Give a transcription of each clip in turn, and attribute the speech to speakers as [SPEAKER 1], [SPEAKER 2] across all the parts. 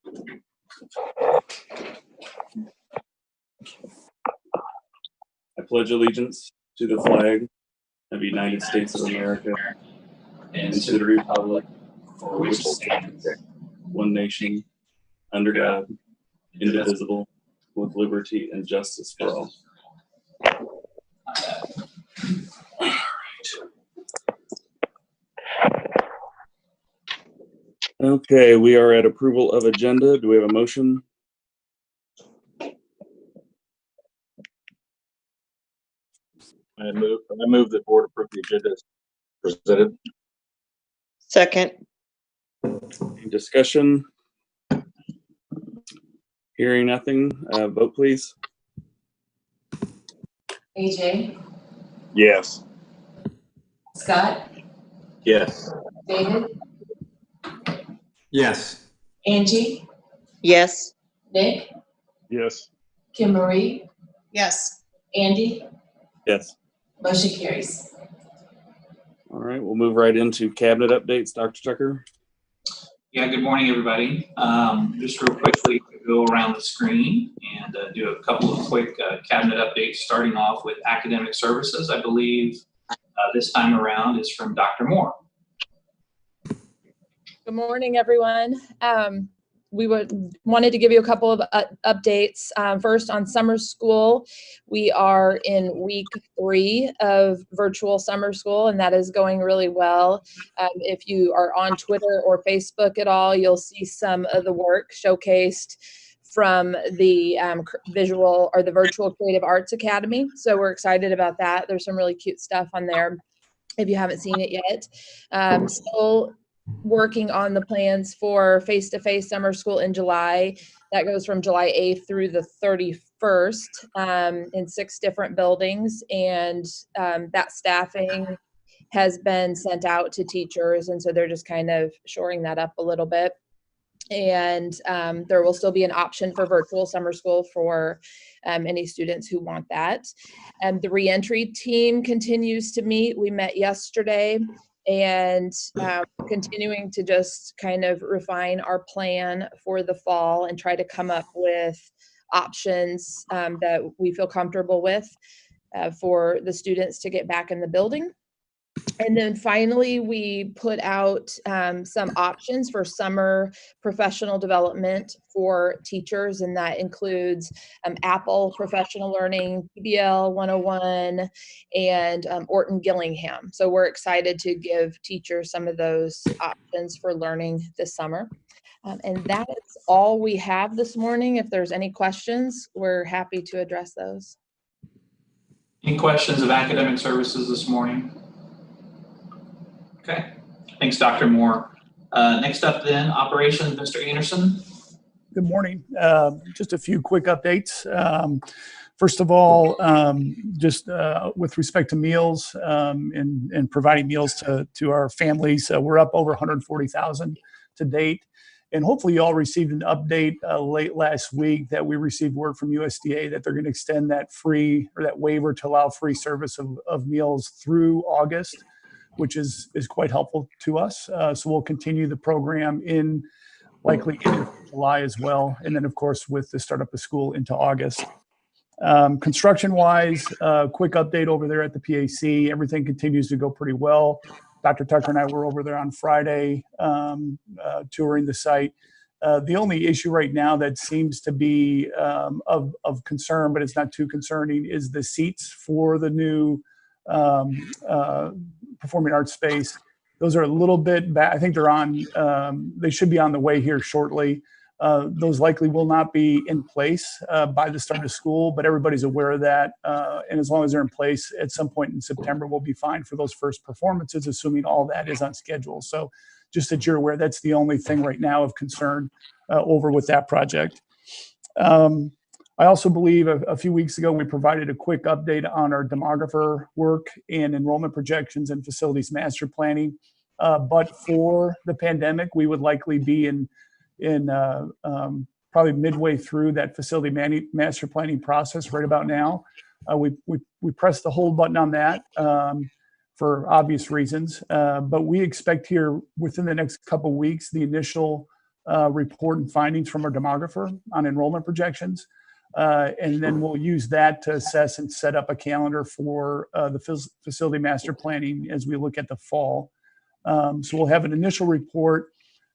[SPEAKER 1] I pledge allegiance to the flag of the United States of America and to the republic for which it stands, one nation, under God, indivisible, with liberty and justice for all. Okay, we are at approval of agenda. Do we have a motion?
[SPEAKER 2] I move that board approve the agenda as presented.
[SPEAKER 3] Second.
[SPEAKER 1] Any discussion? Hearing nothing, vote please.
[SPEAKER 4] AJ,
[SPEAKER 2] Yes.
[SPEAKER 4] Scott,
[SPEAKER 2] Yes.
[SPEAKER 4] David,
[SPEAKER 5] Yes.
[SPEAKER 4] Angie,
[SPEAKER 3] Yes.
[SPEAKER 4] Nick,
[SPEAKER 2] Yes.
[SPEAKER 4] Kim Marie,
[SPEAKER 6] Yes.
[SPEAKER 4] Andy,
[SPEAKER 1] Yes.
[SPEAKER 4] motion carries.
[SPEAKER 1] All right, we'll move right into cabinet updates. Dr. Tucker.
[SPEAKER 7] Yeah, good morning, everybody. Just real quickly, go around the screen and do a couple of quick cabinet updates, starting off with academic services. I believe this time around is from Dr. Moore.
[SPEAKER 6] Good morning, everyone. We wanted to give you a couple of updates. First, on summer school, we are in week 3 of virtual summer school, and that is going really well. If you are on Twitter or Facebook at all, you'll see some of the work showcased from the visual or the Virtual Creative Arts Academy. So we're excited about that. There's some really cute stuff on there if you haven't seen it yet. Still working on the plans for face-to-face summer school in July. That goes from July 8th through the 31st in 6 different buildings. And that staffing has been sent out to teachers. And so they're just kind of shoring that up a little bit. And there will still be an option for virtual summer school for any students who want that. And the reentry team continues to meet. We met yesterday, and continuing to just kind of refine our plan for the fall and try to come up with options that we feel comfortable with for the students to get back in the building. And then finally, we put out some options for summer professional development for teachers, and that includes Apple Professional Learning, PBL 101, and Orton Gillingham. So we're excited to give teachers some of those options for learning this summer. And that is all we have this morning. If there's any questions, we're happy to address those.
[SPEAKER 7] Any questions of academic services this morning? Okay, thanks, Dr. Moore. Next up then, operations, Mr. Anderson.
[SPEAKER 8] Good morning. Just a few quick updates. First of all, just with respect to meals and providing meals to our families, we're up over 140,000 to date. And hopefully you all received an update late last week that we received word from USDA that they're going to extend that free or that waiver to allow free service of meals through August, which is quite helpful to us. So we'll continue the program likely in July as well. And then of course, with the start up of school into August. Construction wise, quick update over there at the PAC. Everything continues to go pretty well. Dr. Tucker and I were over there on Friday touring the site. The only issue right now that seems to be of concern, but it's not too concerning, is the seats for the new performing arts space. Those are a little bit back. I think they should be on the way here shortly. Those likely will not be in place by the start of school, but everybody's aware of that. And as long as they're in place at some point in September, we'll be fine for those first performances, assuming all that is on schedule. So just that you're aware, that's the only thing right now of concern over with that project. I also believe a few weeks ago, we provided a quick update on our demographer work and enrollment projections and facilities master planning. But for the pandemic, we would likely be in probably midway through that facility master planning process right about now. We pressed the hold button on that for obvious reasons, but we expect here within the next couple of weeks, the initial report and findings from our demographer on enrollment projections. And then we'll use that to assess and set up a calendar for the facility master planning as we look at the fall. So we'll have an initial report,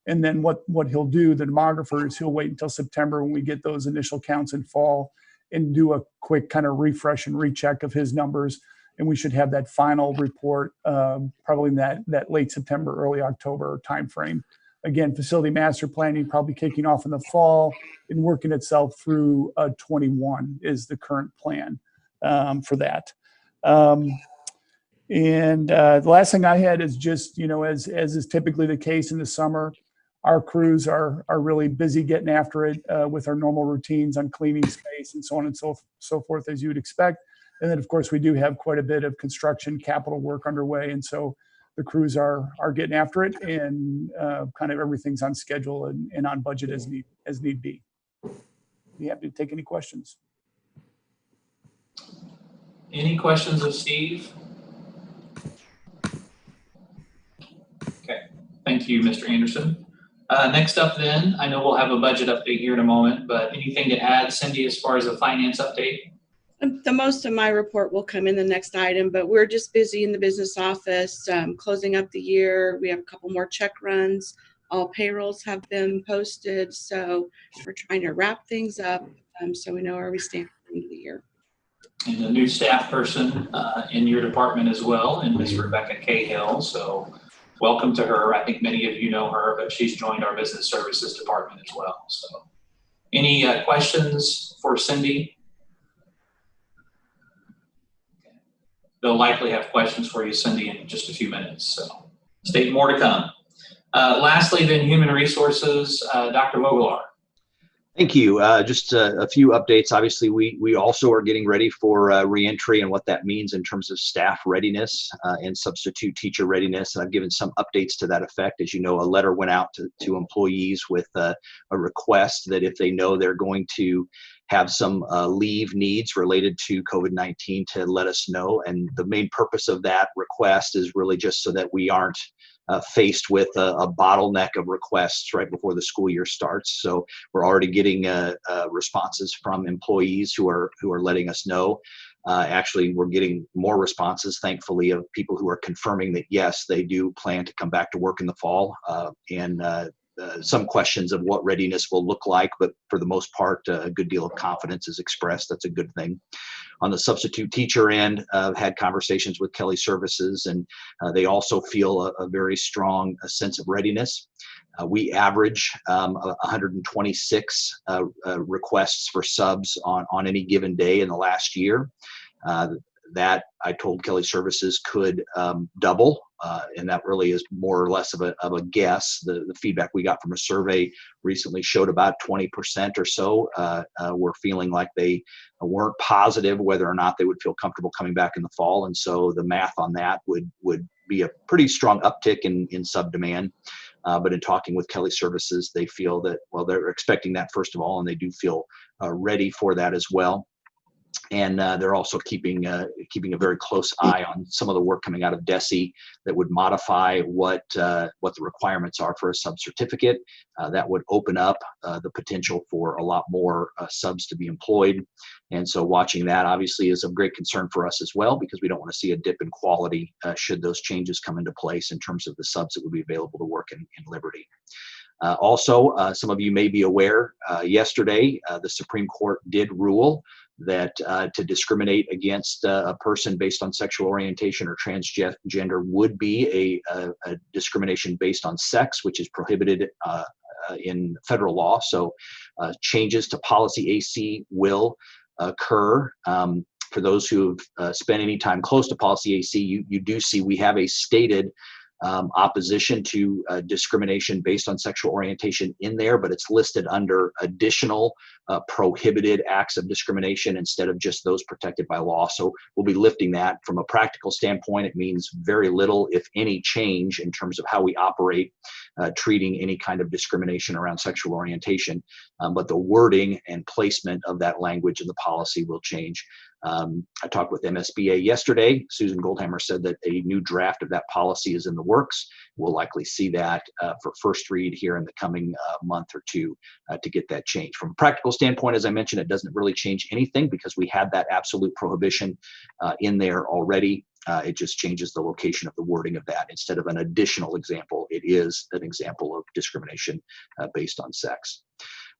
[SPEAKER 8] and then what he'll do, the demographer, is he'll wait until September when we get those initial counts in fall and do a quick kind of refresh and recheck of his numbers. And we should have that final report probably in that late September, early October timeframe. Again, facility master planning probably kicking off in the fall and working itself through 21 is the current plan for that. And the last thing I had is just, as is typically the case in the summer, our crews are really busy getting after it with our normal routines on cleaning space and so on and so forth, as you would expect. And then, of course, we do have quite a bit of construction capital work underway. And so the crews are getting after it, and kind of everything's on schedule and on budget as need be. Be happy to take any questions.
[SPEAKER 7] Any questions of Steve? Okay, thank you, Mr. Anderson. Next up then, I know we'll have a budget update here in a moment, but anything to add, Cindy, as far as a finance update?
[SPEAKER 5] The most of my report will come in the next item, but we're just busy in the business office, closing up the year. We have a couple more check runs. All payrolls have been posted, so we're trying to wrap things up so we know where we stand at the end of the year.
[SPEAKER 7] And a new staff person in your department as well, and Ms. Rebecca Cahill. So welcome to her. I think many of you know her, but she's joined our business services department as well. So any questions for Cindy? They'll likely have questions for you, Cindy, in just a few minutes. So stay more to come. Lastly, then, human resources, Dr. Vogelaar.
[SPEAKER 9] Thank you. Just a few updates. Obviously, we also are getting ready for reentry and what that means in terms of staff readiness and substitute teacher readiness. And I've given some updates to that effect. As you know, a letter went out to employees with a request that if they know they're going to have some leave needs related to COVID-19 to let us know. And the main purpose of that request is really just so that we aren't faced with a bottleneck of requests right before the school year starts. So we're already getting responses from employees who are letting us know. Actually, we're getting more responses, thankfully, of people who are confirming that, yes, they do plan to come back to work in the fall, and some questions of what readiness will look like, but for the most part, a good deal of confidence is expressed. That's a good thing. On the substitute teacher end, I've had conversations with Kelly Services, and they also feel a very strong sense of readiness. We average 126 requests for subs on any given day in the last year. That I told Kelly Services could double, and that really is more or less of a guess. The feedback we got from a survey recently showed about 20% or so were feeling like they weren't positive whether or not they would feel comfortable coming back in the fall, and so the math on that would be a pretty strong uptick in sub demand. But in talking with Kelly Services, they feel that, well, they're expecting that first of all, and they do feel ready for that as well. And they're also keeping a very close eye on some of the work coming out of Deci that would modify what the requirements are for a sub certificate. That would open up the potential for a lot more subs to be employed. And so watching that obviously is of great concern for us as well, because we don't want to see a dip in quality should those changes come into place in terms of the subs that would be available to work in Liberty. Also, some of you may be aware, yesterday, the Supreme Court did rule that to discriminate against a person based on sexual orientation or transgender would be a discrimination based on sex, which is prohibited in federal law. So changes to policy AC will occur. For those who've spent any time close to policy AC, you do see we have a stated opposition to discrimination based on sexual orientation in there, but it's listed under additional prohibited acts of discrimination instead of just those protected by law. So we'll be lifting that. From a practical standpoint, it means very little, if any, change in terms of how we operate treating any kind of discrimination around sexual orientation. But the wording and placement of that language in the policy will change. I talked with MSBA yesterday. Susan Goldhammer said that a new draft of that policy is in the works. We'll likely see that for first read here in the coming month or two to get that change. From a practical standpoint, as I mentioned, it doesn't really change anything because we had that absolute prohibition in there already. It just changes the location of the wording of that. Instead of an additional example, it is an example of discrimination based on sex.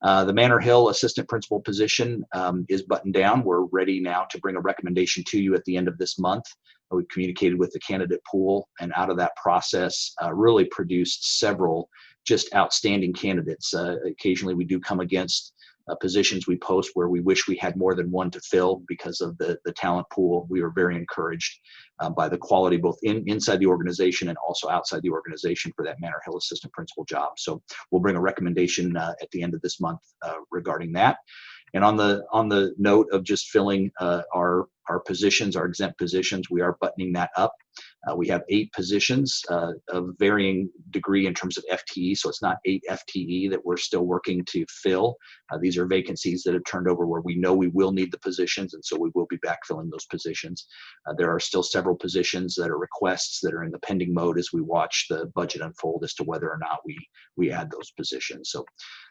[SPEAKER 9] The Manor Hill assistant principal position is buttoned down. We're ready now to bring a recommendation to you at the end of this month. We've communicated with the candidate pool, and out of that process really produced several just outstanding candidates. Occasionally we do come against positions we post where we wish we had more than one to fill because of the talent pool. We were very encouraged by the quality both inside the organization and also outside the organization for that Manor Hill assistant principal job. So we'll bring a recommendation at the end of this month regarding that. And on the note of just filling our positions, our exempt positions, we are buttoning that up. We have 8 positions of varying degree in terms of FTE, so it's not 8 FTE that we're still working to fill. These are vacancies that have turned over where we know we will need the positions, and so we will be backfilling those positions. There are still several positions that are requests that are in the pending mode as we watch the budget unfold as to whether or not we add those positions. So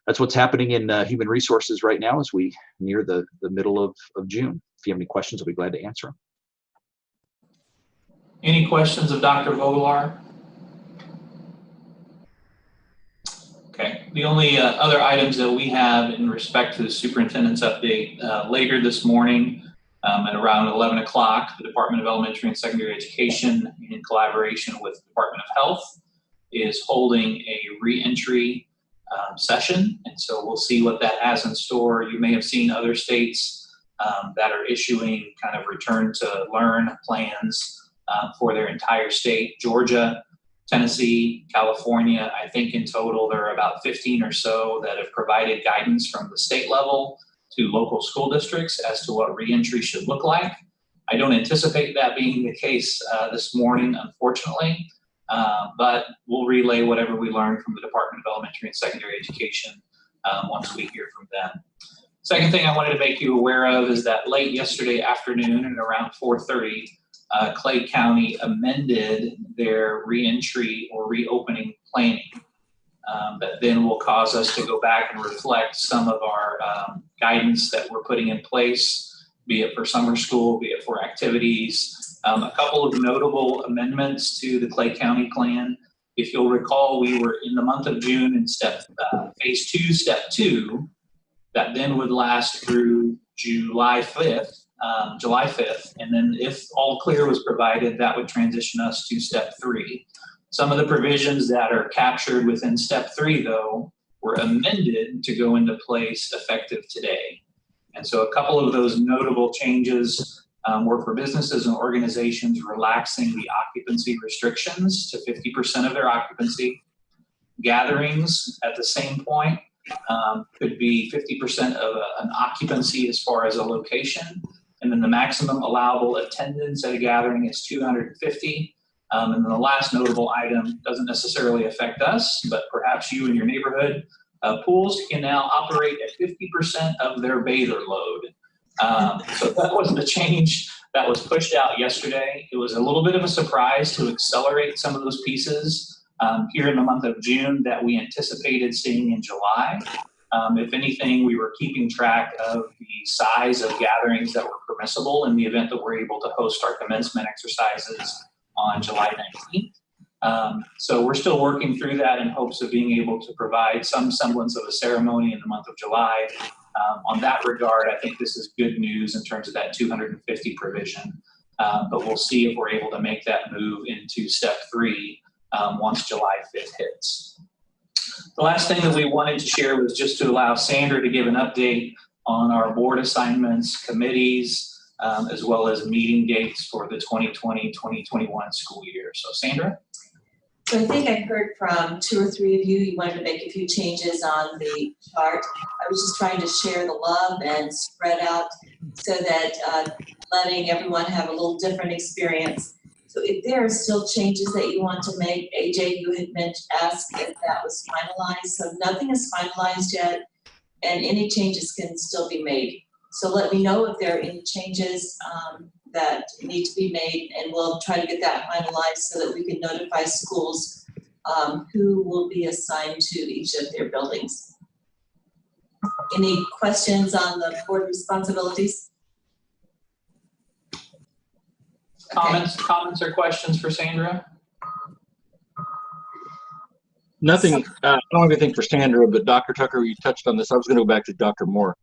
[SPEAKER 9] that's what's happening in human resources right now as we near the middle of June. If you have any questions, I'll be glad to answer them.
[SPEAKER 7] Any questions of Dr. Vogelaar? Okay, the only other items that we have in respect to the superintendent's update later this morning at around 11 o'clock, the Department of Elementary and Secondary Education, in collaboration with the Department of Health, is holding a re-entry session, and so we'll see what that has in store. You may have seen other states that are issuing kind of return to learn plans for their entire state. Georgia, Tennessee, California, I think in total there are about 15 or so that have provided guidance from the state level to local school districts as to what reentry should look like. I don't anticipate that being the case this morning, unfortunately, but we'll relay whatever we learn from the Department of Elementary and Secondary Education once we hear from them. Second thing I wanted to make you aware of is that late yesterday afternoon at around 4:30, Clay County amended their reentry or reopening planning that then will cause us to go back and reflect some of our guidance that we're putting in place, be it for summer school, be it for activities. A couple of notable amendments to the Clay County plan. If you'll recall, we were in the month of June in phase 2, step 2, that then would last through July 5th, and then if all clear was provided, that would transition us to step 3. Some of the provisions that are captured within step 3, though, were amended to go into place effective today. And so a couple of those notable changes were for businesses and organizations relaxing the occupancy restrictions to 50% of their occupancy. Gatherings at the same point could be 50% of an occupancy as far as a location. And then the maximum allowable attendance at a gathering is 250. And then the last notable item doesn't necessarily affect us, but perhaps you and your neighborhood. Pools can now operate at 50% of their bather load. So that wasn't a change that was pushed out yesterday. It was a little bit of a surprise to accelerate some of those pieces here in the month of June that we anticipated seeing in July. If anything, we were keeping track of the size of gatherings that were permissible in the event that we're able to host our commencement exercises on July 19th. So we're still working through that in hopes of being able to provide some semblance of a ceremony in the month of July. On that regard, I think this is good news in terms of that 250 provision. But we'll see if we're able to make that move into step 3 once July 5th hits. The last thing that we wanted to share was just to allow Sandra to give an update on our board assignments, committees, as well as meeting dates for the 2020-2021 school year. So Sandra?
[SPEAKER 4] So I think I heard from 2 or 3 of you, you wanted to make a few changes on the chart. I was just trying to share the love and spread out so that letting everyone have a little different experience. So if there are still changes that you want to make, AJ, you had asked if that was finalized. So nothing is finalized yet, and any changes can still be made. So let me know if there are any changes that need to be made, and we'll try to get that finalized so that we can notify schools who will be assigned to each of their buildings. Any questions on the board responsibilities?
[SPEAKER 7] Comments or questions for Sandra?
[SPEAKER 2] Nothing, I don't have anything for Sandra, but Dr. Tucker, you touched on this. I was going to go back to Dr. Moore.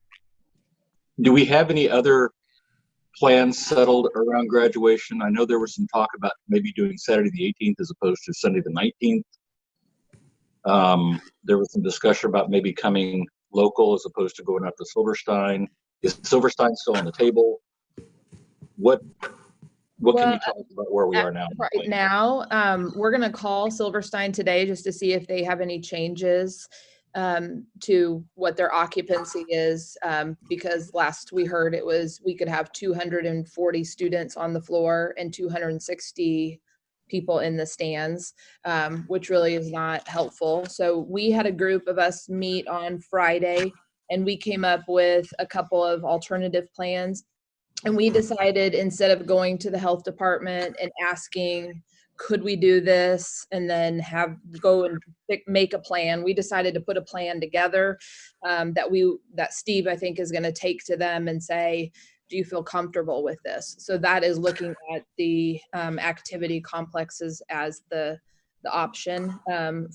[SPEAKER 2] Do we have any other plans settled around graduation? I know there was some talk about maybe doing Saturday the 18th as opposed to Sunday the 19th. There was some discussion about maybe coming local as opposed to going out to Silverstein. Is Silverstein still on the table? What can you tell us about where we are now?
[SPEAKER 6] Right now, we're going to call Silverstein today just to see if they have any changes to what their occupancy is, because last we heard it was we could have 240 students on the floor and 260 people in the stands, which really is not helpful. So we had a group of us meet on Friday, and we came up with a couple of alternative plans. And we decided, instead of going to the health department and asking, could we do this, and then go and make a plan, we decided to put a plan together that Steve, I think, is going to take to them and say, do you feel comfortable with this? So that is looking at the activity complexes as the option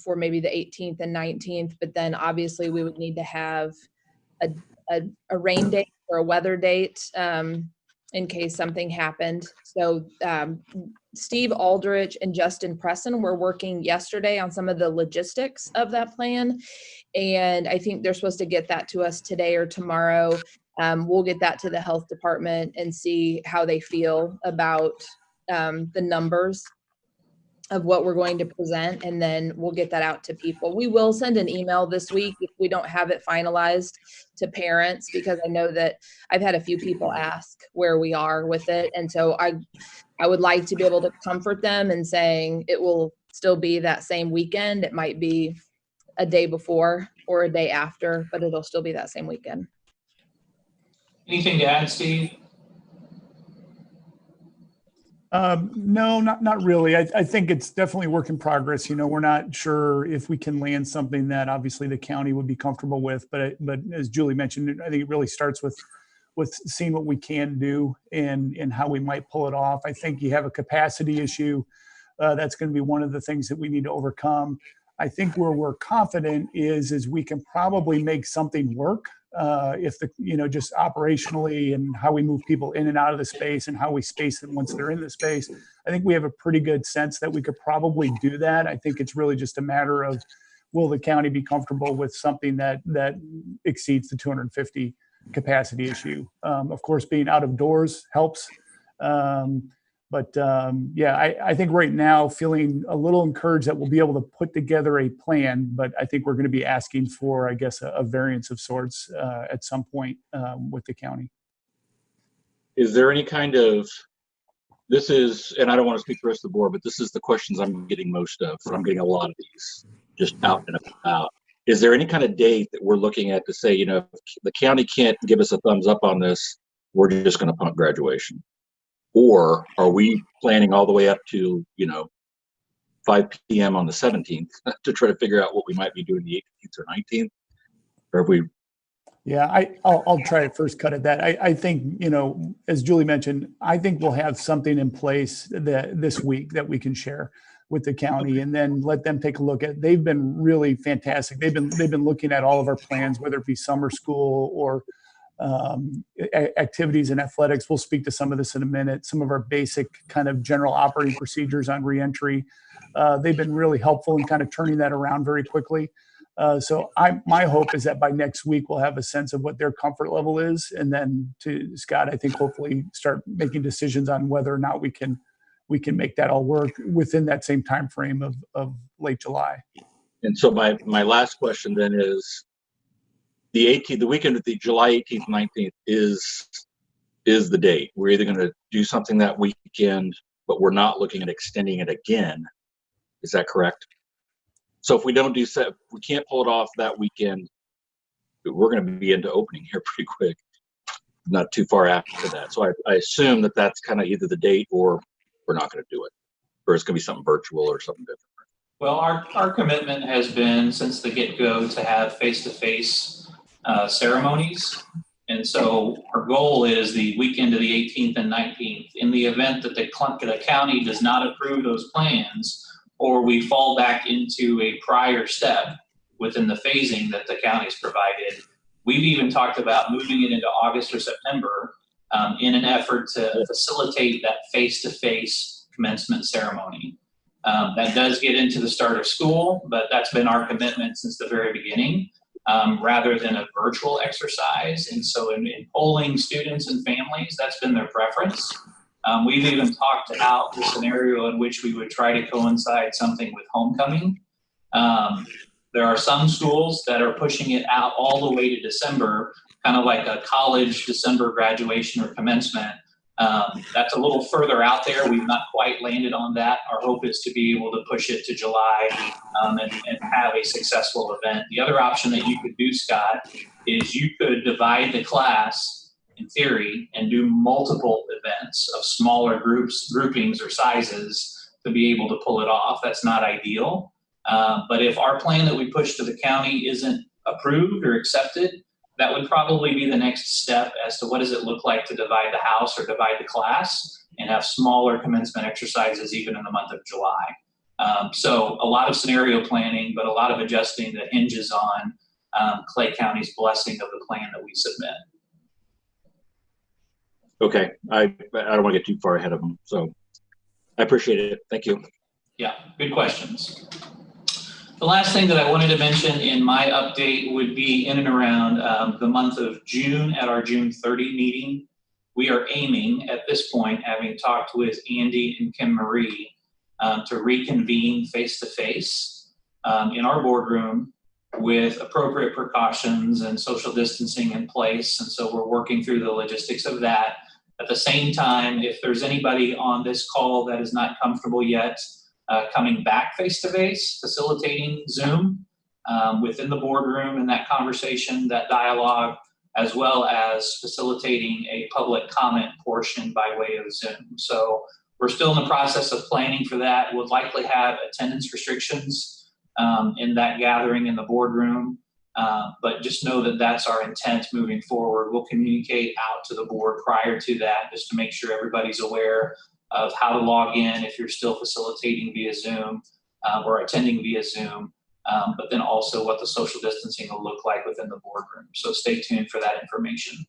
[SPEAKER 6] for maybe the 18th and 19th. But then obviously we would need to have a rain date or a weather date in case something happened. So Steve Aldrich and Justin Presson were working yesterday on some of the logistics of that plan. And I think they're supposed to get that to us today or tomorrow. We'll get that to the health department and see how they feel about the numbers of what we're going to present, and then we'll get that out to people. We will send an email this week if we don't have it finalized to parents, because I know that I've had a few people ask where we are with it. And so I would like to be able to comfort them in saying it will still be that same weekend. It might be a day before or a day after, but it'll still be that same weekend.
[SPEAKER 7] Anything to add, Steve?
[SPEAKER 8] No, not really. I think it's definitely a work in progress. You know, we're not sure if we can land something that obviously the county would be comfortable with. But as Julie mentioned, I think it really starts with seeing what we can do and how we might pull it off. I think you have a capacity issue. That's going to be one of the things that we need to overcome. I think where we're confident is we can probably make something work. If just operationally and how we move people in and out of the space and how we space them once they're in the space, I think we have a pretty good sense that we could probably do that. I think it's really just a matter of, will the county be comfortable with something that exceeds the 250 capacity issue? Of course, being out of doors helps. I think right now feeling a little encouraged that we'll be able to put together a plan, but I think we're going to be asking for, I guess, a variance of sorts at some point with the county.
[SPEAKER 2] Is there any kind of, this is, and I don't want to speak for the rest of the board, but this is the questions I'm getting most of. I'm getting a lot of these just out and about. Is there any kind of date that we're looking at to say, if the county can't give us a thumbs up on this, we're just going to punt graduation? Or are we planning all the way up to, 5 p.m. on the 17th to try to figure out what we might be doing the 18th or 19th? Or have we?
[SPEAKER 8] Yeah, I'll try to first cut at that. I think, as Julie mentioned, I think we'll have something in place this week that we can share with the county, and then let them take a look at. They've been really fantastic. They've been looking at all of our plans, whether it be summer school or activities and athletics. We'll speak to some of this in a minute. Some of our basic kind of general operating procedures on reentry. They've been really helpful in kind of turning that around very quickly. So my hope is that by next week we'll have a sense of what their comfort level is, and then to Scott, I think hopefully start making decisions on whether or not we can make that all work within that same time frame of late July.
[SPEAKER 2] And so my last question then is, the weekend of the July 18th, 19th is the date. We're either going to do something that weekend, but we're not looking at extending it again. Is that correct? So if we don't we can't pull it off that weekend, we're going to be into opening here pretty quick. not too far after that. So I assume that that's kind of either the date or we're not going to do it, or it's going to be something virtual or something different.
[SPEAKER 7] Well, our commitment has been since the get-go to have face-to-face ceremonies. And so our goal is the weekend of the 18th and 19th. In the event that the county does not approve those plans, or we fall back into a prior step within the phasing that the county's provided, we've even talked about moving it into August or September in an effort to facilitate that face-to-face commencement ceremony. That does get into the start of school, but that's been our commitment since the very beginning, rather than a virtual exercise. And so in polling students and families, that's been their preference. We've even talked out the scenario in which we would try to coincide something with homecoming. There are some schools that are pushing it out all the way to December, kind of like a college December graduation or commencement. That's a little further out there. We've not quite landed on that. Our hope is to be able to push it to July and have a successful event. The other option that you could do, Scott, is you could divide the class in theory and do multiple events of smaller groupings or sizes to be able to pull it off. That's not ideal. But if our plan that we push to the county isn't approved or accepted, that would probably be the next step as to what does it look like to divide the house or divide the class and have smaller commencement exercises even in the month of July. So a lot of scenario planning, but a lot of adjusting that hinges on Clay County's blessing of the plan that we submit.
[SPEAKER 2] Okay, I don't want to get too far ahead of them, so I appreciate it. Thank you.
[SPEAKER 7] Yeah, good questions. The last thing that I wanted to mention in my update would be in and around the month of June at our June 30 meeting. We are aiming at this point, having talked with Andy and Kim Marie, to reconvene face-to-face in our boardroom with appropriate precautions and social distancing in place. And so we're working through the logistics of that. At the same time, if there's anybody on this call that is not comfortable yet coming back face-to-face, facilitating Zoom within the boardroom and that conversation, that dialogue, as well as facilitating a public comment portion by way of Zoom. So we're still in the process of planning for that. We'll likely have attendance restrictions in that gathering in the boardroom, but just know that that's our intent moving forward. We'll communicate out to the board prior to that just to make sure everybody's aware of how to log in if you're still facilitating via Zoom or attending via Zoom, but then also what the social distancing will look like within the boardroom. So stay tuned for that information.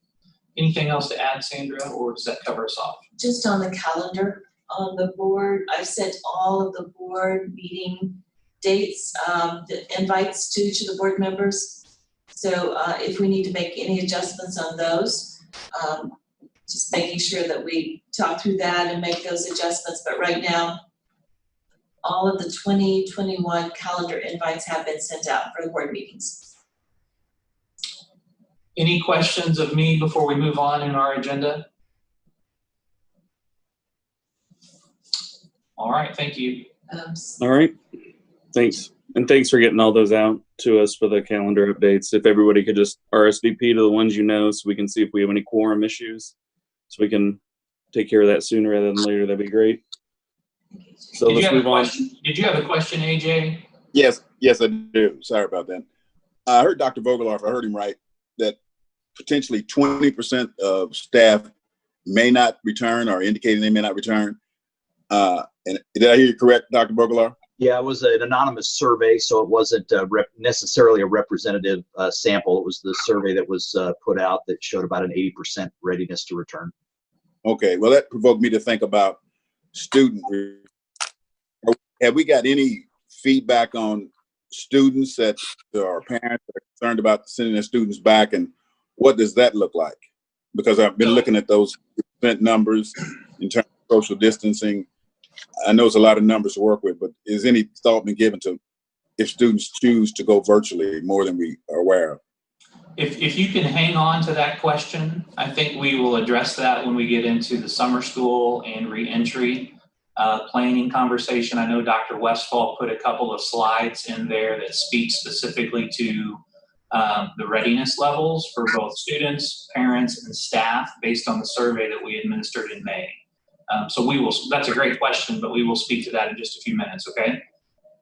[SPEAKER 7] Anything else to add, Sandra, or does that cover us off?
[SPEAKER 4] Just on the calendar on the board, I've sent all of the board meeting dates, the invites to each of the board members. So if we need to make any adjustments on those, just making sure that we talk through that and make those adjustments. But right now, all of the 2021 calendar invites have been sent out for the board meetings.
[SPEAKER 7] Any questions of me before we move on in our agenda? All right, thank you.
[SPEAKER 1] All right, thanks. And thanks for getting all those out to us for the calendar updates. If everybody could just RSVP to the ones you know so we can see if we have any quorum issues, so we can take care of that sooner rather than later, that'd be great. So let's move on.
[SPEAKER 7] Did you have a question, AJ?
[SPEAKER 10] Yes, I do. Sorry about that. I heard Dr. Vogler, if I heard him right, that potentially 20% of staff may not return or indicating they may not return. And did I hear you correct, Dr. Vogler?
[SPEAKER 9] Yeah, it was an anonymous survey, so it wasn't necessarily a representative sample. It was the survey that was put out that showed about an 80% readiness to return.
[SPEAKER 10] Okay, well, that provoked me to think about student. Have we got any feedback on students that or parents that are concerned about sending their students back, and what does that look like? Because I've been looking at those numbers in terms of social distancing. I know it's a lot of numbers to work with, but is any thought been given to if students choose to go virtually more than we are aware of?
[SPEAKER 7] If you can hang on to that question, I think we will address that when we get into the summer school and reentry planning conversation. I know Dr. Westphal put a couple of slides in there that speak specifically to the readiness levels for both students, parents, and staff based on the survey that we administered in May. So we will, that's a great question, but we will speak to that in just a few minutes, okay?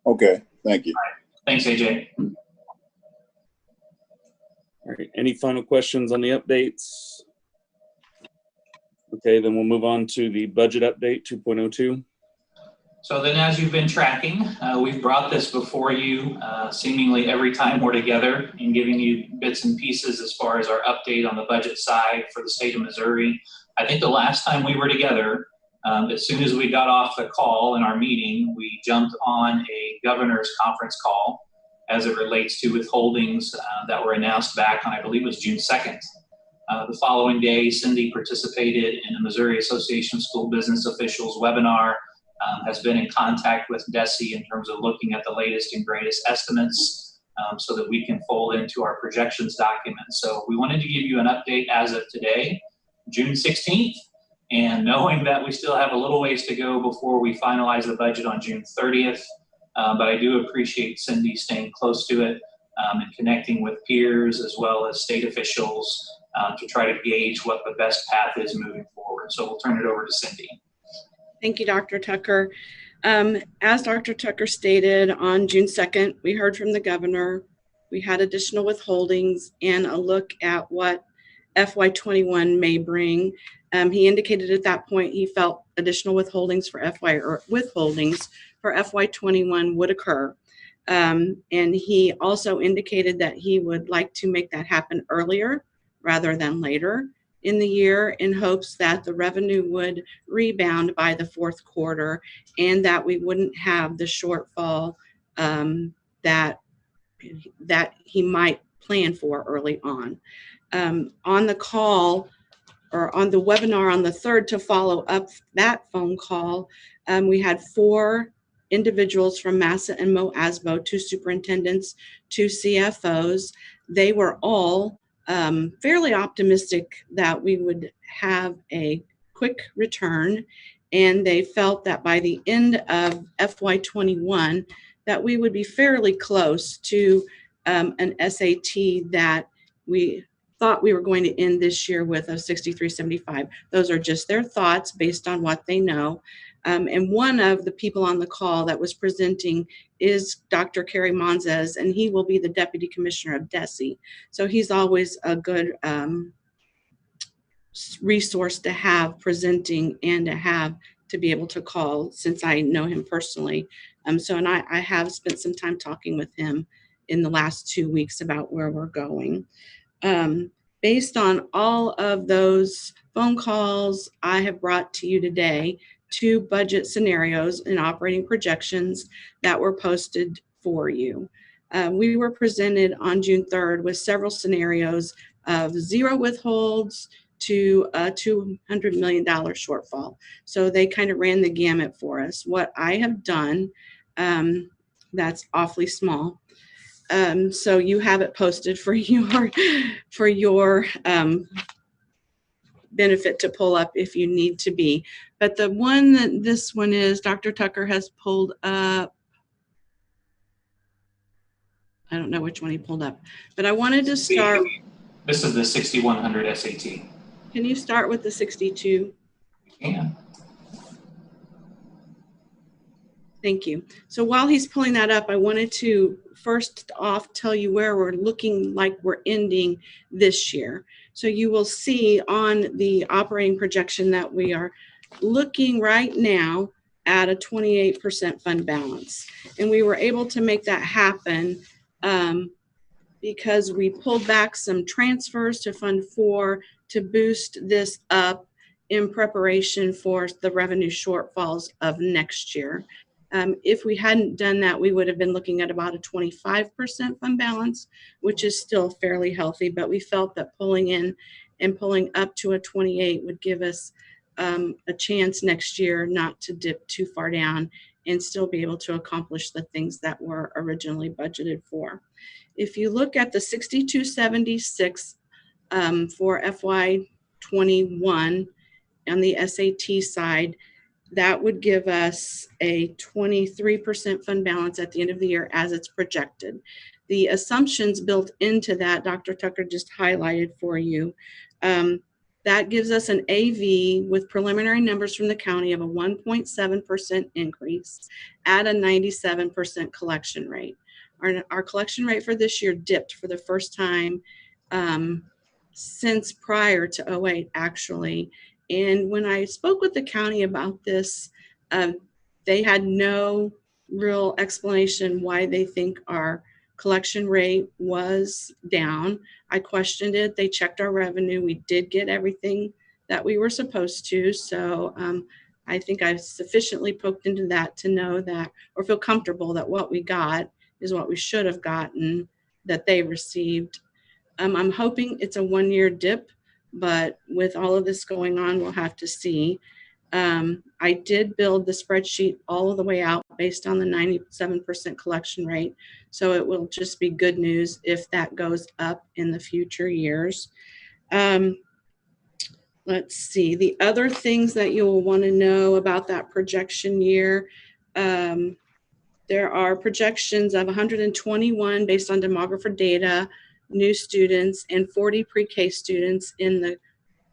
[SPEAKER 10] Okay, thank you.
[SPEAKER 7] All right. Thanks, AJ.
[SPEAKER 1] All right, any final questions on the updates? Okay, then we'll move on to the budget update 2.02.
[SPEAKER 7] So then, as you've been tracking, we've brought this before you seemingly every time we're together and giving you bits and pieces as far as our update on the budget side for the state of Missouri. I think the last time we were together, as soon as we got off the call in our meeting, we jumped on a governor's conference call as it relates to withholdings that were announced back on, I believe it was June 2nd. The following day, Cindy participated in a Missouri Association of School Business Officials webinar, has been in contact with Deci in terms of looking at the latest and greatest estimates so that we can fold into our projections document. So we wanted to give you an update as of today, June 16th, and knowing that we still have a little ways to go before we finalize the budget on June 30th. But I do appreciate Cindy staying close to it and connecting with peers as well as state officials to try to gauge what the best path is moving forward. So we'll turn it over to Cindy.
[SPEAKER 5] Thank you, Dr. Tucker. As Dr. Tucker stated, on June 2nd, we heard from the governor. We had additional withholdings and a look at what FY21 may bring. He indicated at that point he felt additional withholdings for FY21 would occur. And he also indicated that he would like to make that happen earlier rather than later in the year, in hopes that the revenue would rebound by the fourth quarter and that we wouldn't have the shortfall that he might plan for early on. On the call, or on the webinar on the 3rd, to follow up that phone call, we had 4 individuals from Massa and Asbo, 2 superintendents, 2 CFOs. They were all fairly optimistic that we would have a quick return, and they felt that by the end of FY21 that we would be fairly close to an SAT that we thought we were going to end this year with of 6375. Those are just their thoughts based on what they know. And one of the people on the call that was presenting is Dr. Kerry Mozzies, and he will be the Deputy Commissioner of Deci. So he's always a good resource to have presenting and to be able to call, since I know him personally. And I have spent some time talking with him in the last 2 weeks about where we're going. Based on all of those phone calls, I have brought to you today 2 budget scenarios and operating projections that were posted for you. We were presented on June 3rd with several scenarios of 0 withholds to a $200 million shortfall. So they kind of ran the gamut for us. What I have done, that's awfully small. So you have it posted for your benefit to pull up if you need to be. But the one that this one is, Dr. Tucker has pulled up. I don't know which one he pulled up, but I wanted to start.
[SPEAKER 7] This is the 6100 SAT.
[SPEAKER 5] Can you start with the 62?
[SPEAKER 7] Yeah.
[SPEAKER 5] Thank you. So while he's pulling that up, I wanted to first off tell you where we're looking like we're ending this year. So you will see on the operating projection that we are looking right now at a 28% fund balance. And we were able to make that happen because we pulled back some transfers to Fund 4 to boost this up in preparation for the revenue shortfalls of next year. If we hadn't done that, we would have been looking at about a 25% fund balance, which is still fairly healthy, but we felt that pulling in and pulling up to a 28 would give us a chance next year not to dip too far down and still be able to accomplish the things that were originally budgeted for. If you look at the 6276 for FY21 on the SAT side, that would give us a 23% fund balance at the end of the year as it's projected. The assumptions built into that, Dr. Tucker just highlighted for you. That gives us an AV with preliminary numbers from the county of a 1.7% increase at a 97% collection rate. Our collection rate for this year dipped for the first time since prior to 08, actually. And when I spoke with the county about this, they had no real explanation why they think our collection rate was down. I questioned it. They checked our revenue. We did get everything that we were supposed to. So I think I've sufficiently poked into that to know that, or feel comfortable that what we got is what we should have gotten, that they received. I'm hoping it's a one-year dip, but with all of this going on, we'll have to see. I did build the spreadsheet all the way out based on the 97% collection rate. So it will just be good news if that goes up in the future years. Let's see, the other things that you'll want to know about that projection year. There are projections of 121 based on demographer data, new students, and 40 pre-K students in the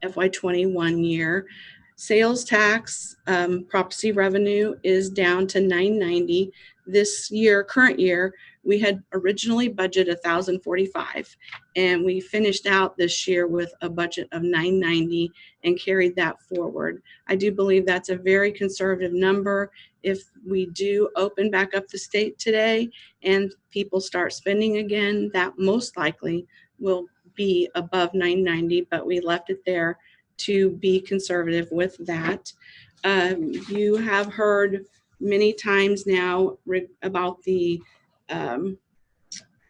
[SPEAKER 5] FY21 year. Sales tax, Prop C revenue is down to 990. This year, current year, we had originally budgeted 1,045, and we finished out this year with a budget of 990 and carried that forward. I do believe that's a very conservative number. If we do open back up the state today and people start spending again, that most likely will be above 990, but we left it there to be conservative with that. You have heard many times now about the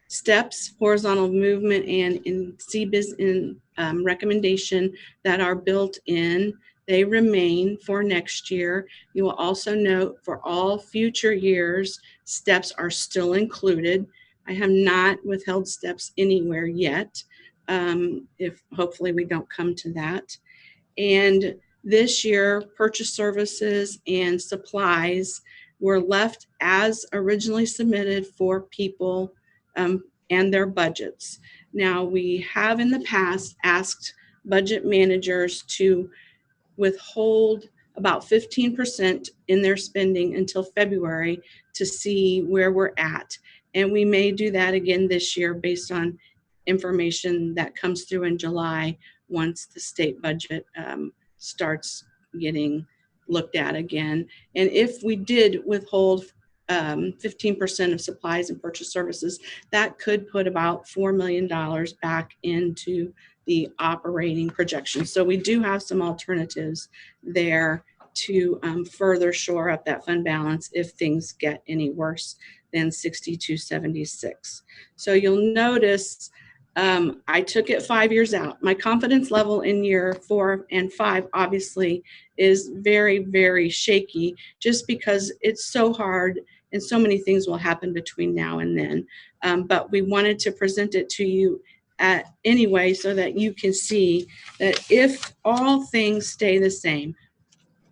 [SPEAKER 5] steps, horizontal movement, and in CBIZ recommendation that are built in. They remain for next year. You will also note for all future years, steps are still included. I have not withheld steps anywhere yet. If hopefully we don't come to that. And this year, purchase services and supplies were left as originally submitted for people and their budgets. Now, we have in the past asked budget managers to withhold about 15% in their spending until February to see where we're at. And we may do that again this year based on information that comes through in July once the state budget starts getting looked at again. And if we did withhold 15% of supplies and purchase services, that could put about $4 million back into the operating projection. So we do have some alternatives there to further shore up that fund balance if things get any worse than 6276. So you'll notice I took it 5 years out. My confidence level in year 4 and 5 obviously is very, very shaky just because it's so hard and so many things will happen between now and then. But we wanted to present it to you anyway so that you can see that if all things stay the same,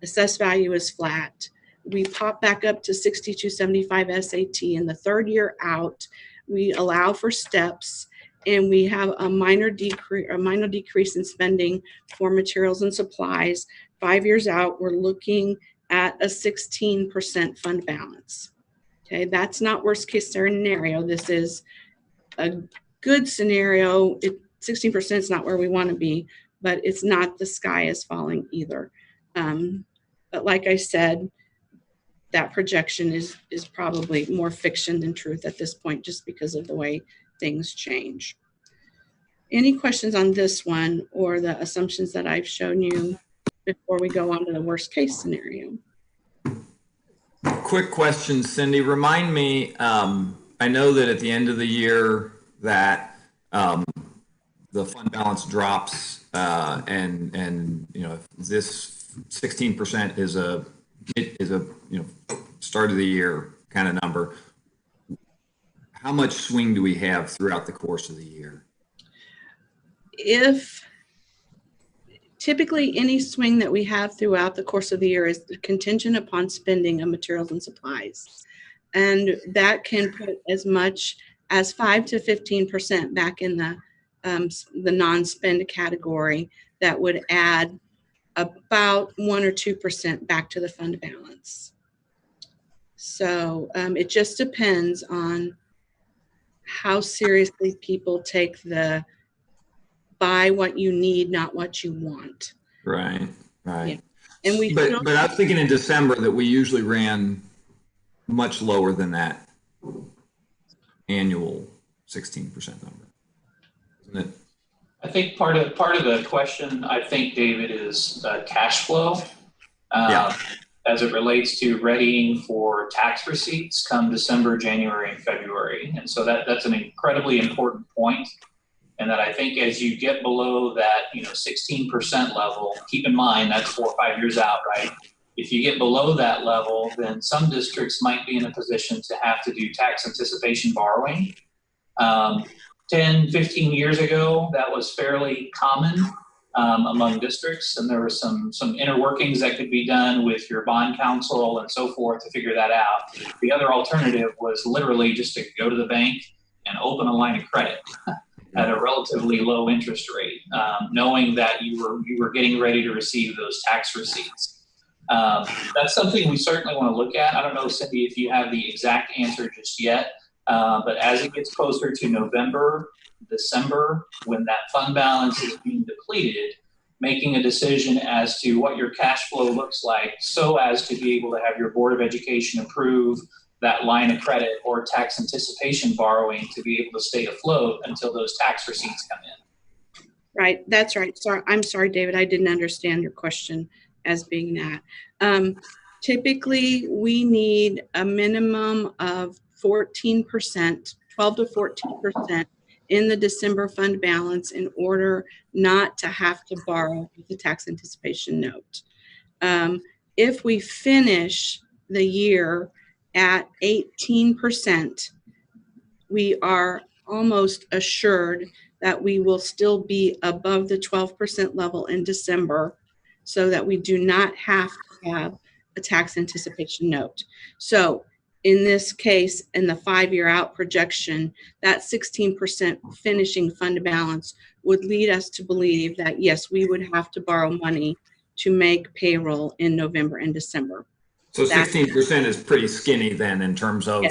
[SPEAKER 5] assessed value is flat, we pop back up to 6275 SAT in the third year out, we allow for steps, and we have a minor decrease in spending for materials and supplies. 5 years out, we're looking at a 16% fund balance. Okay, that's not worst case scenario. This is a good scenario. 16% is not where we want to be, but it's not the sky is falling either. But like I said, that projection is probably more fiction than truth at this point, just because of the way things change. Any questions on this one or the assumptions that I've shown you before we go on to the worst case scenario?
[SPEAKER 11] Quick question, Cindy. Remind me, I know that at the end of the year that the fund balance drops and you know, if this 16% is a you know, start of the year kind of number, how much swing do we have throughout the course of the year?
[SPEAKER 5] If typically any swing that we have throughout the course of the year is contingent upon spending of materials and supplies. And that can put as much as 5 to 15% back in the non-spend category. That would add about 1 or 2% back to the fund balance. So it just depends on how seriously people take the buy what you need, not what you want.
[SPEAKER 11] Right.
[SPEAKER 5] Yeah. And we
[SPEAKER 11] but I was thinking in December that we usually ran much lower than that annual 16% number, isn't it?
[SPEAKER 7] I think part of the question, I think, David, is cash flow as it relates to readying for tax receipts come December, January, and February. And so that's an incredibly important point. And that I think as you get below that, 16% level, keep in mind that's 4 or 5 years out, right? If you get below that level, then some districts might be in a position to have to do tax anticipation borrowing. 10, 15 years ago, that was fairly common among districts, and there were some inner workings that could be done with your bond counsel and so forth to figure that out. The other alternative was literally just to go to the bank and open a line of credit at a relatively low interest rate, knowing that you were getting ready to receive those tax receipts. That's something we certainly want to look at. I don't know, Cindy, if you have the exact answer just yet, but as it gets closer to November, December, when that fund balance is being depleted, making a decision as to what your cash flow looks like so as to be able to have your Board of Education approve that line of credit or tax anticipation borrowing to be able to stay afloat until those tax receipts come in.
[SPEAKER 5] Right, that's right. Sorry, I'm sorry, David, I didn't understand your question as being that. Typically, we need a minimum of 14%, 12 to 14% in the December fund balance in order not to have to borrow with the tax anticipation note. If we finish the year at 18%, we are almost assured that we will still be above the 12% level in December, so that we do not have to have a tax anticipation note. So in this case, in the 5-year out projection, that 16% finishing fund balance would lead us to believe that, yes, we would have to borrow money to make payroll in November and December.
[SPEAKER 11] So 16% is pretty skinny then in terms of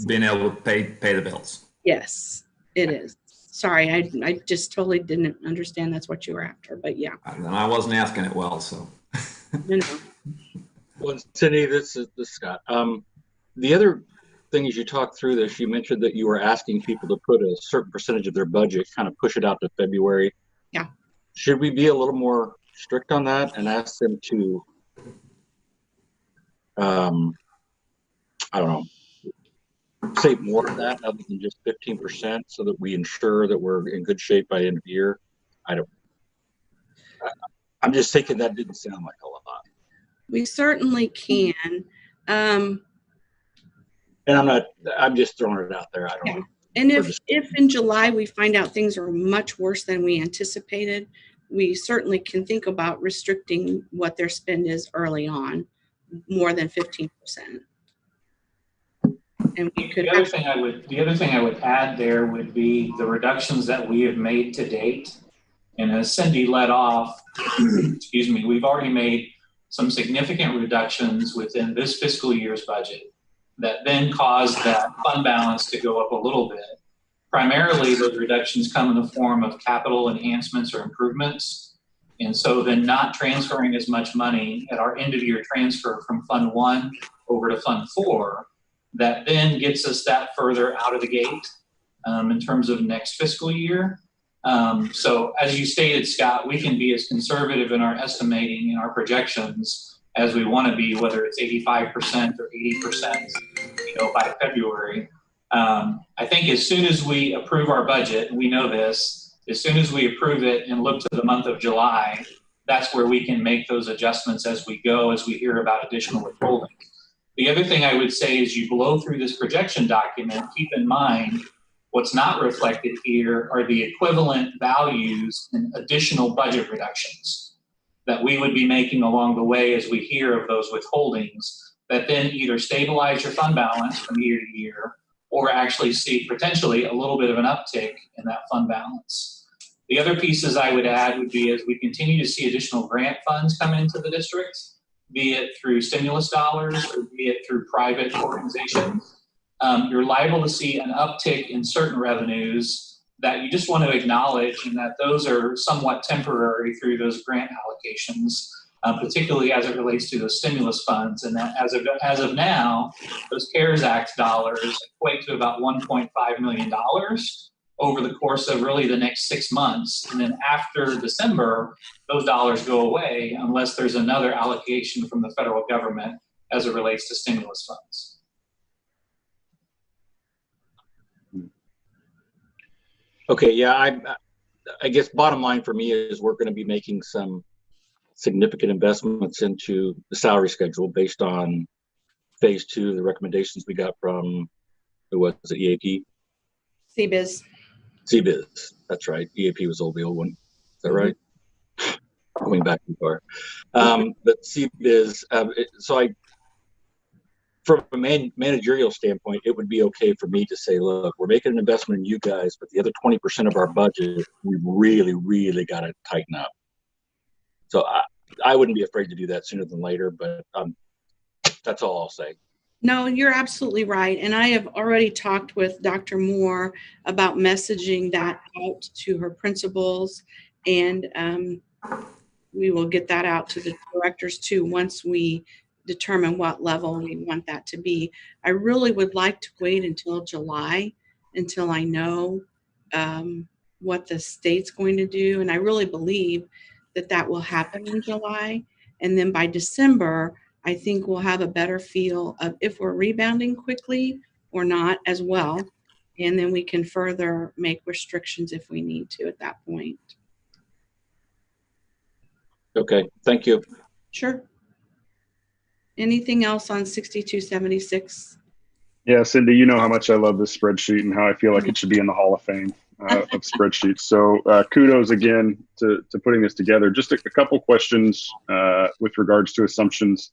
[SPEAKER 11] being able to pay the bills.
[SPEAKER 5] Yes, it is. Sorry, I just totally didn't understand that's what you were after, but yeah.
[SPEAKER 11] And I wasn't asking it well, so.
[SPEAKER 5] No.
[SPEAKER 2] Well, Cindy, this is Scott. The other thing as you talk through this, you mentioned that you were asking people to put a certain percentage of their budget, kind of push it out to February.
[SPEAKER 5] Yeah.
[SPEAKER 2] Should we be a little more strict on that and ask them to, I don't know, save more of that other than just 15% so that we ensure that we're in good shape by the end of the year? I'm just thinking that didn't sound like a lot.
[SPEAKER 5] We certainly can.
[SPEAKER 2] And I'm just throwing it out there. I don't know.
[SPEAKER 5] And if in July we find out things are much worse than we anticipated, we certainly can think about restricting what their spend is early on, more than 15%. And we could.
[SPEAKER 7] The other thing I would add there would be the reductions that we have made to date. And as Cindy led off, excuse me, we've already made some significant reductions within this fiscal year's budget that then caused that fund balance to go up a little bit. Primarily, those reductions come in the form of capital enhancements or improvements. And so then not transferring as much money at our end of year transfer from Fund 1 over to Fund 4, that then gets us that further out of the gate in terms of next fiscal year. So as you stated, Scott, we can be as conservative in our estimating in our projections as we want to be, whether it's 85% or 80%, by February. I think as soon as we approve our budget, and we know this, as soon as we approve it and look to the month of July, that's where we can make those adjustments as we go, as we hear about additional withholding. The other thing I would say is you blow through this projection document, keep in mind what's not reflected here are the equivalent values and additional budget reductions. that we would be making along the way as we hear of those withholdings that then either stabilize your fund balance from year to year or actually see potentially a little bit of an uptick in that fund balance. The other pieces I would add would be as we continue to see additional grant funds come into the district, be it through stimulus dollars or be it through private organizations, you're liable to see an uptick in certain revenues that you just want to acknowledge, and that those are somewhat temporary through those grant allocations, particularly as it relates to those stimulus funds. And that as of now, those CARES Act dollars equate to about $1.5 million over the course of really the next 6 months. And then after December, those dollars go away unless there's another allocation from the federal government as it relates to stimulus funds.
[SPEAKER 2] Okay, yeah, I guess bottom line for me is we're going to be making some significant investments into the salary schedule based on phase 2, the recommendations we got from, who was it, EAP?
[SPEAKER 5] CBiz.
[SPEAKER 2] CBiz, that's right. EAP was the old one. Is that right? Going back too far. But CBiz, from a managerial standpoint, it would be okay for me to say, look, we're making an investment in you guys, but the other 20% of our budget, we really, really got to tighten up. So I wouldn't be afraid to do that sooner than later, but that's all I'll say.
[SPEAKER 5] No, you're absolutely right. And I have already talked with Dr. Moore about messaging that out to her principals, and we will get that out to the directors too once we determine what level we want that to be. I really would like to wait until July until I know what the state's going to do. And I really believe that that will happen in July. And then by December, I think we'll have a better feel of if we're rebounding quickly or not as well. And then we can further make restrictions if we need to at that point.
[SPEAKER 2] Okay, thank you.
[SPEAKER 5] Sure. Anything else on 6276?
[SPEAKER 12] Yeah, Cindy, you know how much I love this spreadsheet and how I feel like it should be in the Hall of Fame of spreadsheets. So kudos again to putting this together. Just a couple questions with regards to assumptions.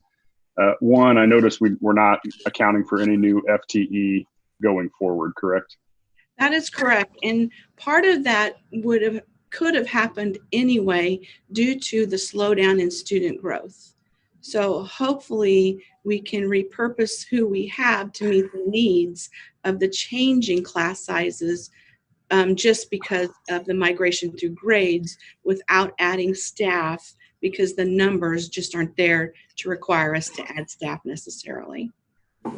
[SPEAKER 12] One, I noticed we're not accounting for any new FTE going forward, correct?
[SPEAKER 5] That is correct. And part of that could have happened anyway due to the slowdown in student growth. So hopefully we can repurpose who we have to meet the needs of the changing class sizes just because of the migration through grades without adding staff, because the numbers just aren't there to require us to add staff necessarily.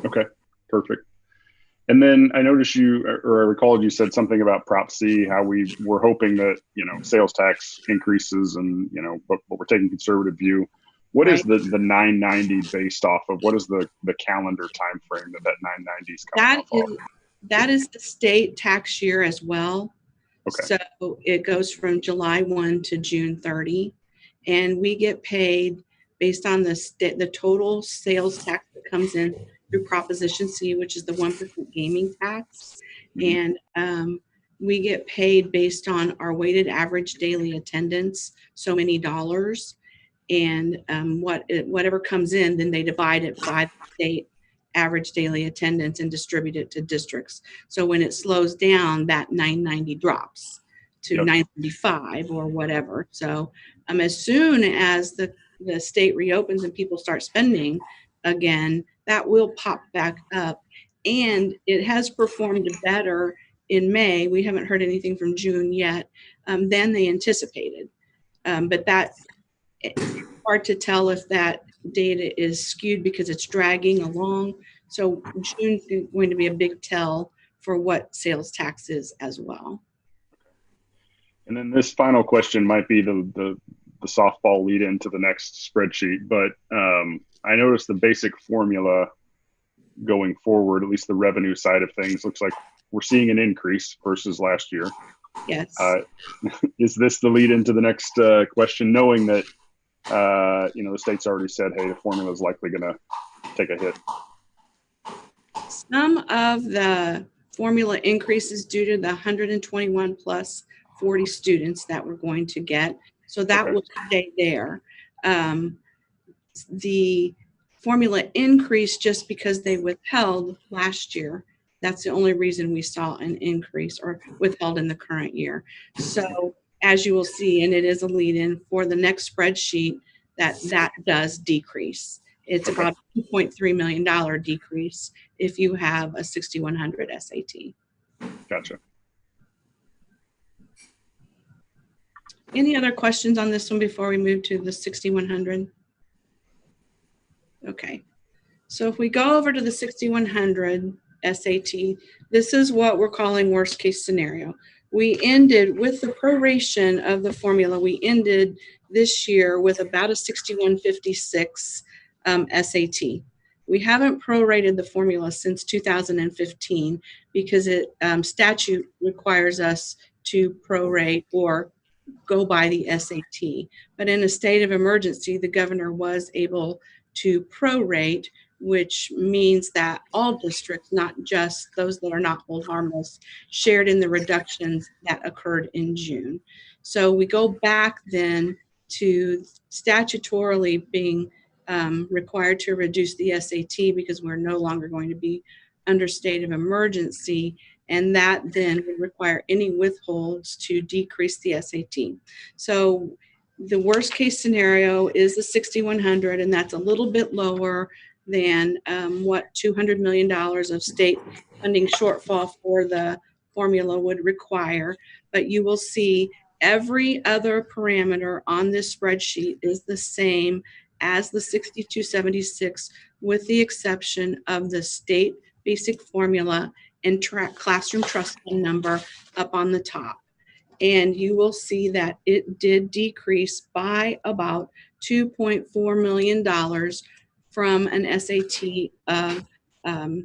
[SPEAKER 12] Okay, perfect. And then I noticed or I recalled you said something about Prop C, how we were hoping that, sales tax increases and, but we're taking a conservative view. What is the 990 based off of? What is the calendar time frame that 990 is coming off of?
[SPEAKER 5] That is the state tax year as well. Okay. So it goes from July 1 to June 30. And we get paid based on the total sales tax that comes in through Proposition C, which is the 1% gaming tax. Mm-hmm. And we get paid based on our weighted average daily attendance, so many dollars. And whatever comes in, then they divide it by the state average daily attendance and distribute it to districts. So when it slows down, that 990 drops to 995 or whatever. So as soon as the state reopens and people start spending again, that will pop back up. And it has performed better in May. We haven't heard anything from June yet than they anticipated. But it's hard to tell if that data is skewed because it's dragging along. So June's going to be a big tell for what sales tax is as well.
[SPEAKER 12] And then this final question might be the softball lead into the next spreadsheet, but I noticed the basic formula going forward, at least the revenue side of things, looks like we're seeing an increase versus last year.
[SPEAKER 5] Yes.
[SPEAKER 12] Is this the lead into the next question, knowing that the state's already said, hey, the formula is likely going to take a hit?
[SPEAKER 5] Some of the formula increases due to the 121 plus 40 students that we're going to get. So that will stay there. The formula increased just because they withheld last year. That's the only reason we saw an increase or withheld in the current year. So as you will see, and it is a lead-in for the next spreadsheet, that does decrease. It's about a $2.3 million decrease if you have a 6100 SAT.
[SPEAKER 12] Gotcha.
[SPEAKER 5] Any other questions on this one before we move to the 6100? Okay. So if we go over to the 6100 SAT, this is what we're calling worst case scenario. We ended with the proration of the formula. We ended this year with about a 6156 SAT. We haven't prorated the formula since 2015 because statute requires us to prorate or go by the SAT. But in a state of emergency, the governor was able to prorate, which means that all districts, not just those that are not hold harmless, shared in the reductions that occurred in June. So we go back then to statutorily being required to reduce the SAT because we're no longer going to be under state of emergency, and that then would require any withholds to decrease the SAT. So the worst case scenario is the 6100, and that's a little bit lower than what $200 million of state funding shortfall for the formula would require. But you will see every other parameter on this spreadsheet is the same as the 6276, with the exception of the state basic formula and classroom trust fund number up on the top. And you will see that it did decrease by about $2.4 million from an SAT of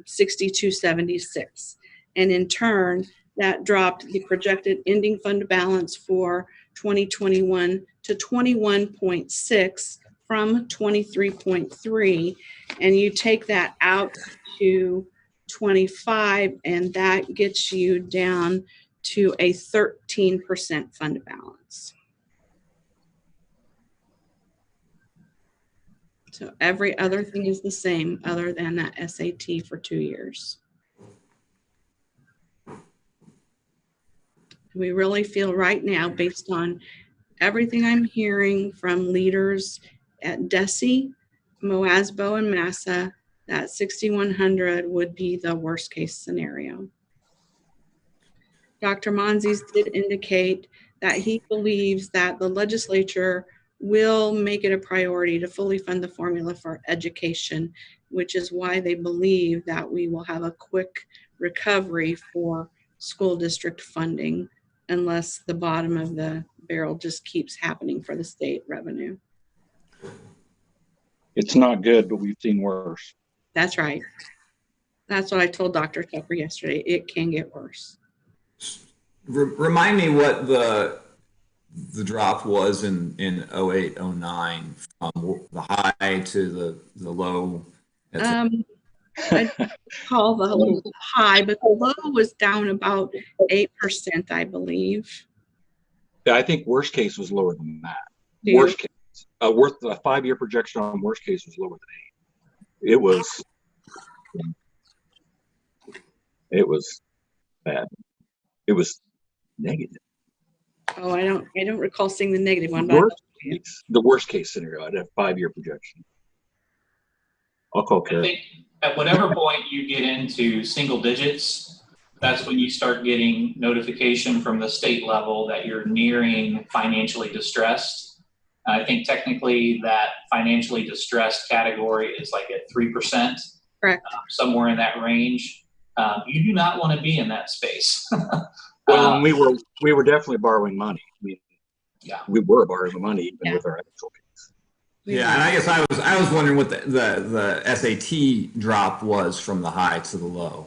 [SPEAKER 5] 6276. And in turn, that dropped the projected ending fund balance for 2021 to 21.6 from 23.3. And you take that out to 25, and that gets you down to a 13% fund balance. So every other thing is the same other than that SAT for 2 years. We really feel right now, based on everything I'm hearing from leaders at Deci, Asbo, and Massa, that 6100 would be the worst case scenario. Dr. Mozzies did indicate that he believes that the legislature will make it a priority to fully fund the formula for education, which is why they believe that we will have a quick recovery for school district funding unless the bottom of the barrel just keeps happening for the state revenue.
[SPEAKER 2] It's not good, but we've seen worse.
[SPEAKER 5] That's right. That's what I told Dr. Tucker yesterday. It can get worse.
[SPEAKER 11] Remind me what the drop was in 08, 09 from the high to the low.
[SPEAKER 5] I call the little high, but the low was down about 8%, I believe.
[SPEAKER 2] Yeah, I think worst case was lower than that.
[SPEAKER 5] Yeah.
[SPEAKER 2] Worst case, the 5-year projection on worst case was lower than 8. It was bad. It was negative.
[SPEAKER 5] Oh, I don't recall seeing the negative one.
[SPEAKER 2] The worst case scenario, I'd have 5-year projection. I'll call
[SPEAKER 7] I
[SPEAKER 2] Karen.
[SPEAKER 7] think at whatever point you get into single digits, that's when you start getting notification from the state level that you're nearing financially distressed. I think technically that financially distressed category is like at 3%.
[SPEAKER 5] Correct.
[SPEAKER 7] Somewhere in that range. You do not want to be in that space.
[SPEAKER 2] Well, we were definitely borrowing money.
[SPEAKER 7] Yeah,
[SPEAKER 2] we were borrowing money even with our actual case.
[SPEAKER 11] Yeah, and I guess I was wondering what the SAT drop was from the high to the low.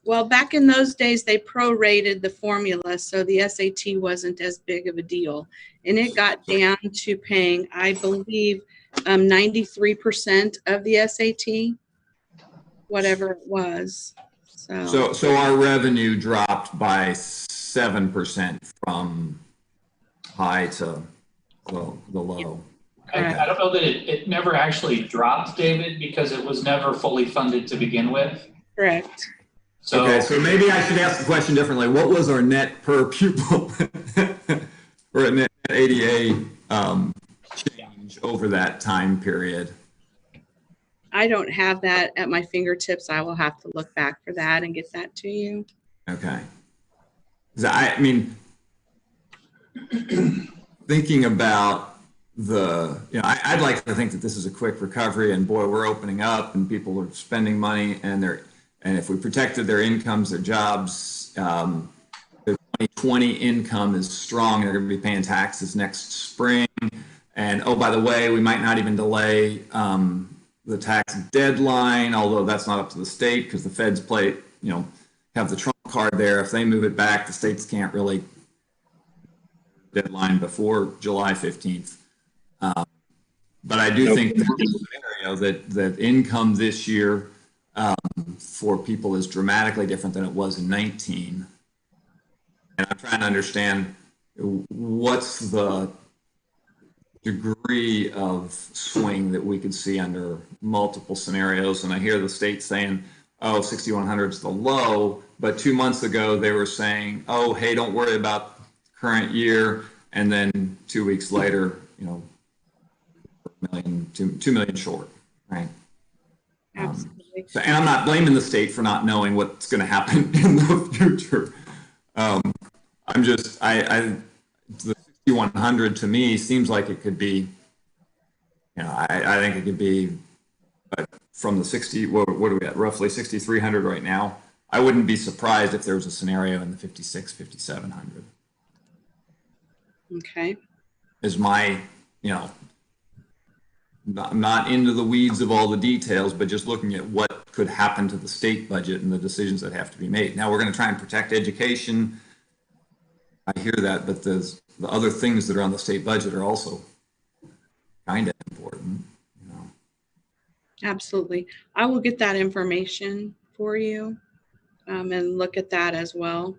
[SPEAKER 5] Well, back in those days, they prorated the formula, so the SAT wasn't as big of a deal. And it got down to paying, I believe, 93% of the SAT, whatever it was.
[SPEAKER 11] So our revenue dropped by 7% from high to the low.
[SPEAKER 5] Correct.
[SPEAKER 7] I don't know that it never actually dropped, David, because it was never fully funded to begin with.
[SPEAKER 5] Correct.
[SPEAKER 7] So,
[SPEAKER 11] okay, so maybe I should ask the question differently. What was our net per pupil or net ADA change over that time period?
[SPEAKER 5] I don't have that at my fingertips. I will have to look back for that and get that to you.
[SPEAKER 11] Okay. 'Cause I mean, thinking about I'd like to think that this is a quick recovery, and boy, we're opening up and people are spending money, and if we protected their incomes, their jobs, their 2020 income is strong. They're going to be paying taxes next spring. And oh, by the way, we might not even delay the tax deadline, although that's not up to the state because the feds have the trump card there. If they move it back, the states can't really deadline before July 15th. But I do think there's a scenario that income this year for people is dramatically different than it was in 19. And I'm trying to understand what's the degree of swing that we could see under multiple scenarios. And I hear the state saying, oh, 6,100 is the low. But 2 months ago, they were saying, oh, hey, don't worry about current year. And then 2 weeks later, 2 million short, right?
[SPEAKER 5] Absolutely.
[SPEAKER 11] And I'm not blaming the state for not knowing what's going to happen in the future. The 6,100 to me seems like it could be, I think it could be from the 60, what are we at, roughly 6,300 right now. I wouldn't be surprised if there was a scenario in the 5,700.
[SPEAKER 5] Okay.
[SPEAKER 11] Is my, I'm not into the weeds of all the details, but just looking at what could happen to the state budget and the decisions that have to be made. Now we're going to try and protect education. I hear that, but the other things that are on the state budget are also kind of important.
[SPEAKER 5] Absolutely. I will get that information for you and look at that as well.